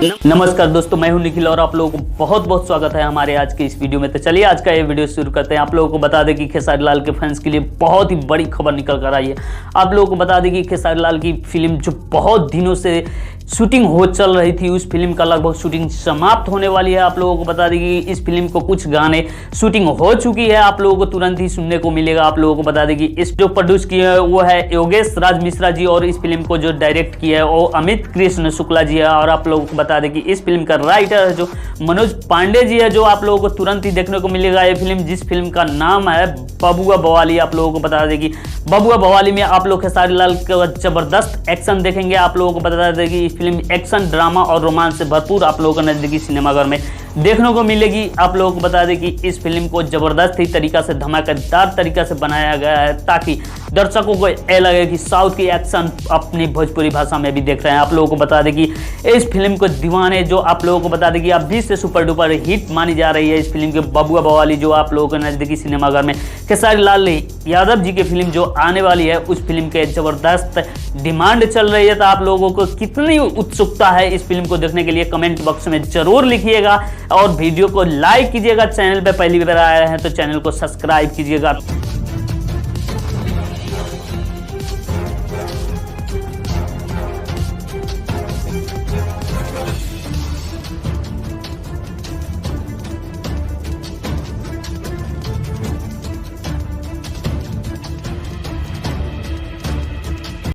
नमस्कार दोस्तों, मैं हूं निखिल और आप लोगों को बहुत बहुत स्वागत है हमारे आज के इस वीडियो में। तो चलिए आज का ये वीडियो शुरू करते हैं। आप लोगों को बता दें कि खेसारी लाल के फैंस के लिए बहुत ही बड़ी खबर निकल कर आई है। आप लोगों को बता दें कि खेसारी लाल की फिल्म जो बहुत दिनों से शूटिंग हो चल रही थी, उस फिल्म का लगभग शूटिंग समाप्त होने वाली है। आप लोगों को बता दें कि इस फिल्म को कुछ गाने शूटिंग हो चुकी है, आप लोगों को तुरंत ही सुनने को मिलेगा। आप लोगों को बता दें कि इस जो प्रोड्यूस किया है वो है योगेश राज मिश्रा जी और इस फिल्म को जो डायरेक्ट किया है वो अमित कृष्ण शुक्ला जी है। और आप लोगों को बता दें कि इस फिल्म का राइटर है जो मनोज पांडे जी है, जो आप लोगों को तुरंत ही देखने को मिलेगा ये फिल्म, जिस फिल्म का नाम है बबुआ बवाली। आप लोगों को बता दें कि बबुआ बवाली में आप लोग खेसारी लाल का जबरदस्त एक्शन देखेंगे। आप लोगों को बता दें कि इस फिल्म एक्शन, ड्रामा और रोमांस से भरपूर आप लोगों को नजदीकी सिनेमाघर में देखने को मिलेगी। आप लोगों को बता दें कि इस फिल्म को जबरदस्त ही तरीका से, धमाकेदार तरीका से बनाया गया है ताकि दर्शकों को ये लगे कि साउथ की एक्शन अपनी भोजपुरी भाषा में भी देख रहे हैं। आप लोगों को बता दें कि इस फिल्म को दीवाने, जो आप लोगों को बता दें कि अभी से सुपर डुपर हिट मानी जा रही है इस फिल्म के बबुआ बवाली, जो आप लोगों को नजदीकी सिनेमाघर में खेसारी लाल यादव जी की फिल्म जो आने वाली है उस फिल्म के जबरदस्त डिमांड चल रही है। तो आप लोगों को कितनी उत्सुकता है इस फिल्म को देखने के लिए कमेंट बॉक्स में जरूर लिखिएगा और वीडियो को लाइक कीजिएगा। चैनल पे पहली बार आए हैं तो चैनल को सब्सक्राइब कीजिएगा।